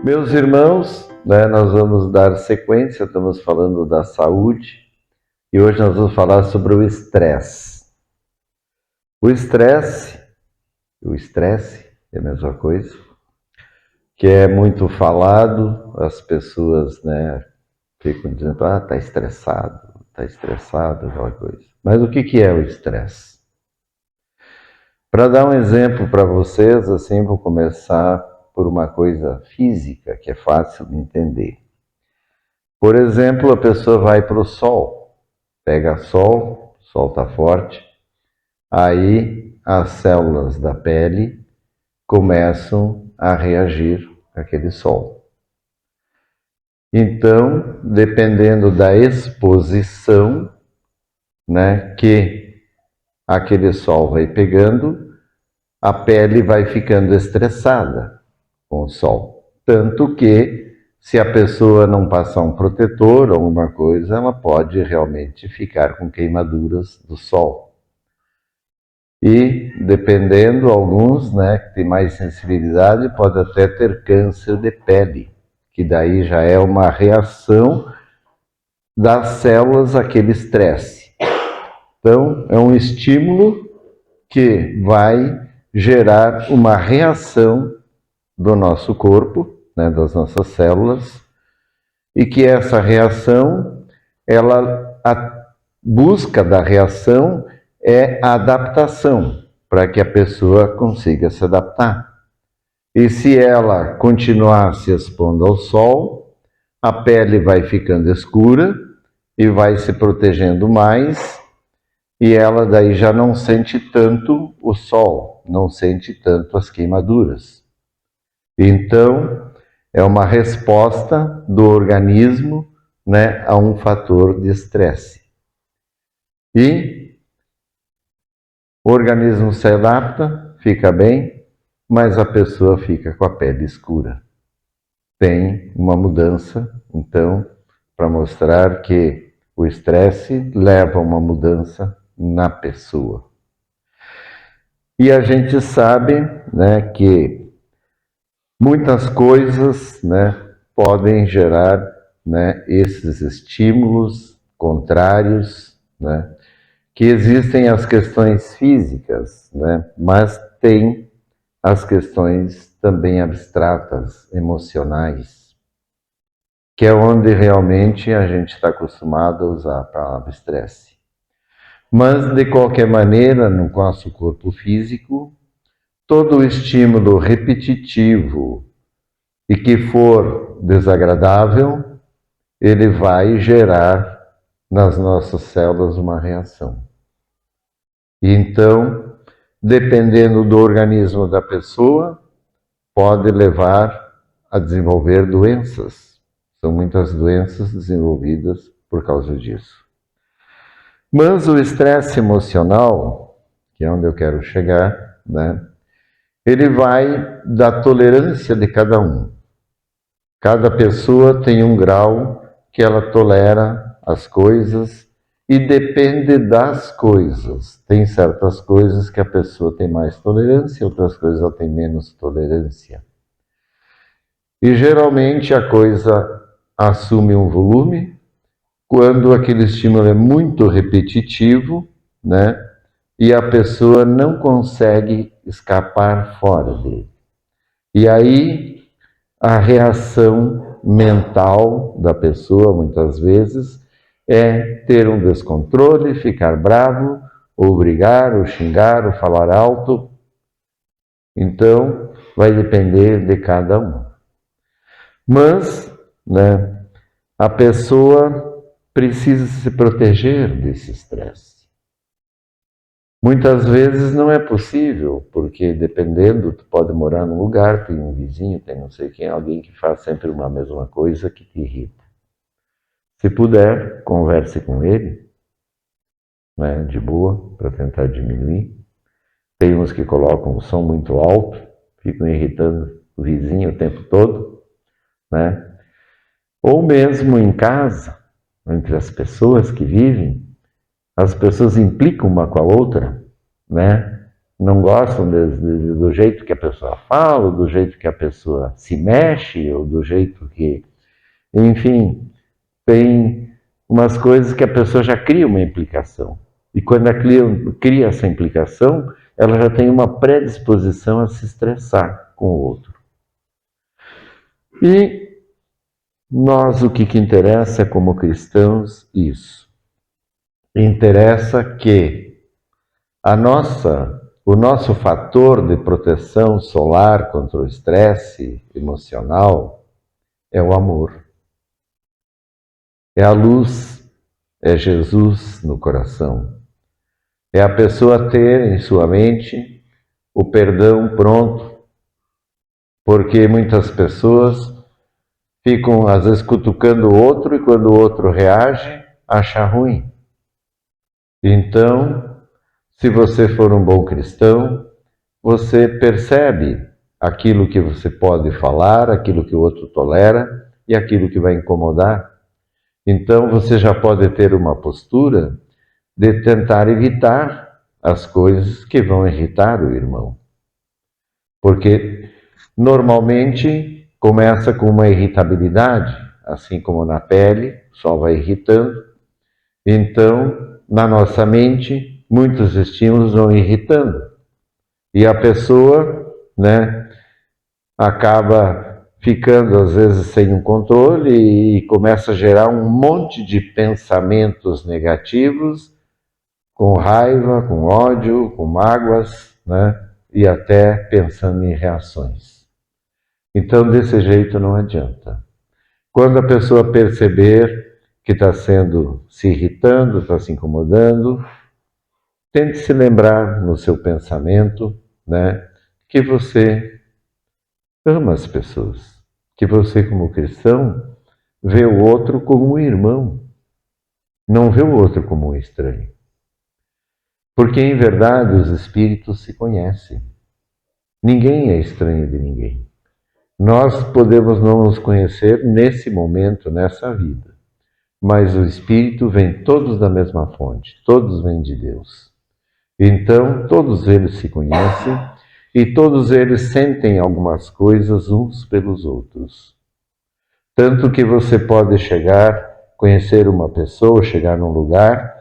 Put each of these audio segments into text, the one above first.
Meus irmãos, nós vamos dar sequência, estamos falando da saúde e hoje nós vamos falar sobre o estresse. O estresse é a mesma coisa, que é muito falado, as pessoas ficam dizendo, está estressado, aquela coisa. Mas o que é o estresse? Para dar um exemplo para vocês, assim, vou começar por uma coisa física, que é fácil de entender. Por exemplo, a pessoa vai para o sol, pega sol, o sol está forte, aí as células da pele começam a reagir àquele sol. Então, dependendo da exposição, que aquele sol vai pegando, a pele vai ficando estressada com o sol. Tanto que, se a pessoa não passar um protetor ou alguma coisa, ela pode realmente ficar com queimaduras do sol. E, dependendo, alguns, que têm mais sensibilidade, pode até ter câncer de pele, que daí já é uma reação das células àquele estresse. Então, é um estímulo que vai gerar uma reação do nosso corpo, das nossas células, e que essa reação, a busca da reação é a adaptação, para que a pessoa consiga se adaptar. E se ela continuar se expondo ao sol, a pele vai ficando escura e vai se protegendo mais, e ela daí já não sente tanto o sol, não sente tanto as queimaduras. Então, é uma resposta do organismo a um fator de estresse. E o organismo se adapta, fica bem, mas a pessoa fica com a pele escura. Tem uma mudança, então, para mostrar que o estresse leva a uma mudança na pessoa. E a gente sabe que muitas coisas podem gerar esses estímulos contrários, que existem as questões físicas, mas tem as questões também abstratas, emocionais, que é onde realmente a gente está acostumado a usar a palavra estresse. Mas, de qualquer maneira, no nosso corpo físico, todo estímulo repetitivo e que for desagradável, ele vai gerar nas nossas células uma reação. Então, dependendo do organismo da pessoa, pode levar a desenvolver doenças. São muitas doenças desenvolvidas por causa disso. Mas o estresse emocional, que é onde eu quero chegar, ele vai da tolerância de cada um. Cada pessoa tem um grau que ela tolera as coisas e depende das coisas. Tem certas coisas que a pessoa tem mais tolerância, outras coisas ela tem menos tolerância. E geralmente a coisa assume um volume quando aquele estímulo é muito repetitivo, e a pessoa não consegue escapar fora dele. E aí a reação mental da pessoa, muitas vezes, é ter um descontrole, ficar bravo, ou brigar, ou xingar, ou falar alto. Então, vai depender de cada um. Mas, a pessoa precisa se proteger desse estresse. Muitas vezes não é possível, porque dependendo, tu pode morar num lugar, tem um vizinho, tem não sei quem, alguém que faz sempre uma mesma coisa que te irrita. Se puder, converse com ele, de boa, para tentar diminuir. Tem uns que colocam o som muito alto, ficam irritando o vizinho o tempo todo, Ou mesmo em casa, entre as pessoas que vivem, as pessoas implicam uma com a outra, não gostam do jeito que a pessoa fala, do jeito que a pessoa se mexe, ou do jeito que... Enfim, tem umas coisas que a pessoa já cria uma implicação. E quando ela cria essa implicação, ela já tem uma predisposição a se estressar com o outro. E nós, o que interessa como cristãos, isso. Interessa que o nosso fator de proteção solar contra o estresse emocional é o amor. É a luz, é Jesus no coração. É a pessoa ter em sua mente o perdão pronto, porque muitas pessoas ficam às vezes cutucando o outro e quando o outro reage, acha ruim. Então, se você for um bom cristão, você percebe aquilo que você pode falar, aquilo que o outro tolera e aquilo que vai incomodar. Então, você já pode ter uma postura de tentar evitar as coisas que vão irritar o irmão. Porque, normalmente, começa com uma irritabilidade, assim como na pele, o sol vai irritando. Então, na nossa mente, muitos estímulos vão irritando. E a pessoa, acaba ficando, às vezes, sem um controle e começa a gerar um monte de pensamentos negativos, com raiva, com ódio, com mágoas, e até pensando em reações. Então, desse jeito não adianta. Quando a pessoa perceber que está se irritando, está se incomodando, tente se lembrar no seu pensamento, que você ama as pessoas, que você, como cristão, vê o outro como um irmão, não vê o outro como um estranho. Porque, em verdade, os espíritos se conhecem. Ninguém é estranho de ninguém. Nós podemos não nos conhecer nesse momento, nessa vida, mas o espírito vem todos da mesma fonte, todos vêm de Deus. Então, todos eles se conhecem e todos eles sentem algumas coisas uns pelos outros. Tanto que você pode conhecer uma pessoa, chegar num lugar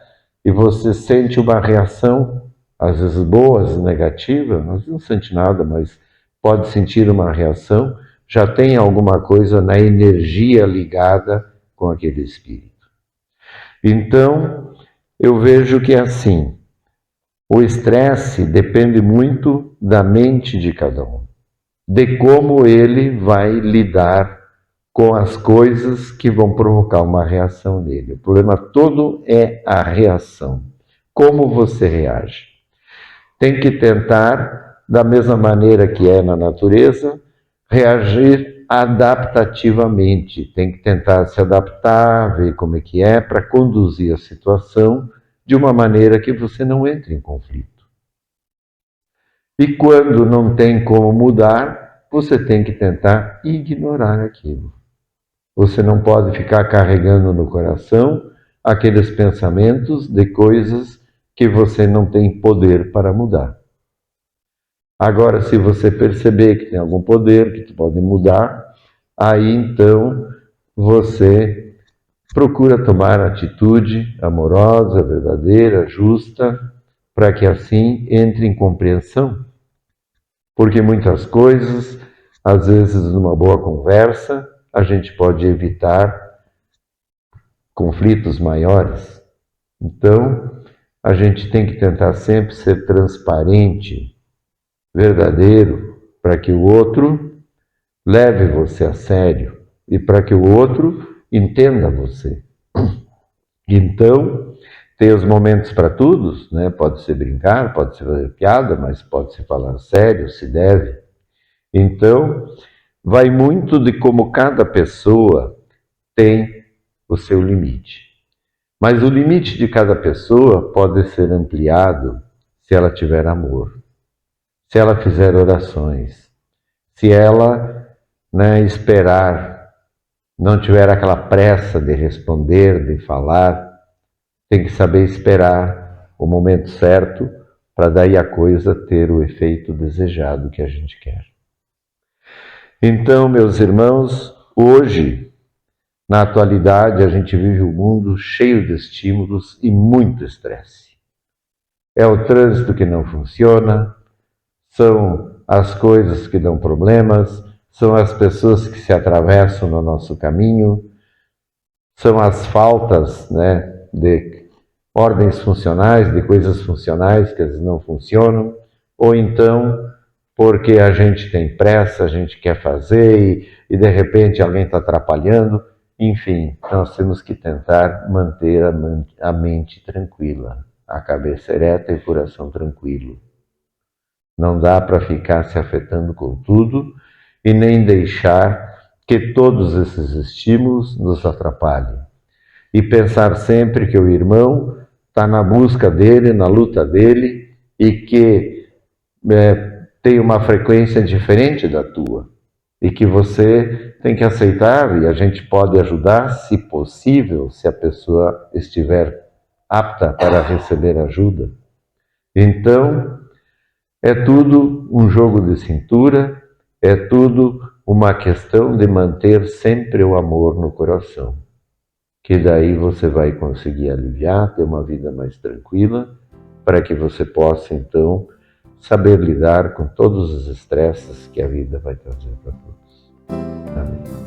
e você sente uma reação, às vezes boa, às vezes negativa, às vezes não sente nada, mas pode sentir uma reação, já tem alguma coisa na energia ligada com aquele espírito. Então, eu vejo que é assim, o estresse depende muito da mente de cada um, de como ele vai lidar com as coisas que vão provocar uma reação nele. O problema todo é a reação. Como você reage? Tem que tentar, da mesma maneira que é na natureza, reagir adaptativamente. Tem que tentar se adaptar, ver como é que é, para conduzir a situação de uma maneira que você não entre em conflito. E quando não tem como mudar, você tem que tentar ignorar aquilo. Você não pode ficar carregando no coração aqueles pensamentos de coisas que você não tem poder para mudar. Agora, se você perceber que tem algum poder que pode mudar, aí então você procura tomar atitude amorosa, verdadeira, justa, para que assim entre em compreensão. Porque muitas coisas, às vezes numa boa conversa, a gente pode evitar conflitos maiores. Então, a gente tem que tentar sempre ser transparente, verdadeiro, para que o outro leve você a sério e para que o outro entenda você. Então, tem os momentos para todos, Pode ser brincar, pode ser fazer piada, mas pode se falar sério, se deve. Então, vai muito de como cada pessoa tem o seu limite. Mas o limite de cada pessoa pode ser ampliado se ela tiver amor, se ela fizer orações, se ela esperar, não tiver aquela pressa de responder, de falar, tem que saber esperar o momento certo, para daí a coisa ter o efeito desejado que a gente quer. Então, meus irmãos, hoje, na atualidade, a gente vive um mundo cheio de estímulos e muito estresse. É o trânsito que não funciona, são as coisas que dão problemas, são as pessoas que se atravessam no nosso caminho, são as faltas, né, de ordens funcionais, de coisas funcionais que às vezes não funcionam, ou então porque a gente tem pressa, a gente quer fazer e de repente alguém está atrapalhando. Enfim, nós temos que tentar manter a mente tranquila, a cabeça ereta e o coração tranquilo. Não dá para ficar se afetando com tudo e nem deixar que todos esses estímulos nos atrapalhem. E pensar sempre que o irmão está na busca dele, na luta dele, e que tem uma frequência diferente da tua. E que você tem que aceitar, e a gente pode ajudar, se possível, se a pessoa estiver apta para receber ajuda. Então, é tudo um jogo de cintura, é tudo uma questão de manter sempre o amor no coração. Que daí você vai conseguir aliviar, ter uma vida mais tranquila, para que você possa, então, saber lidar com todos os estresses que a vida vai trazer para todos. Amém.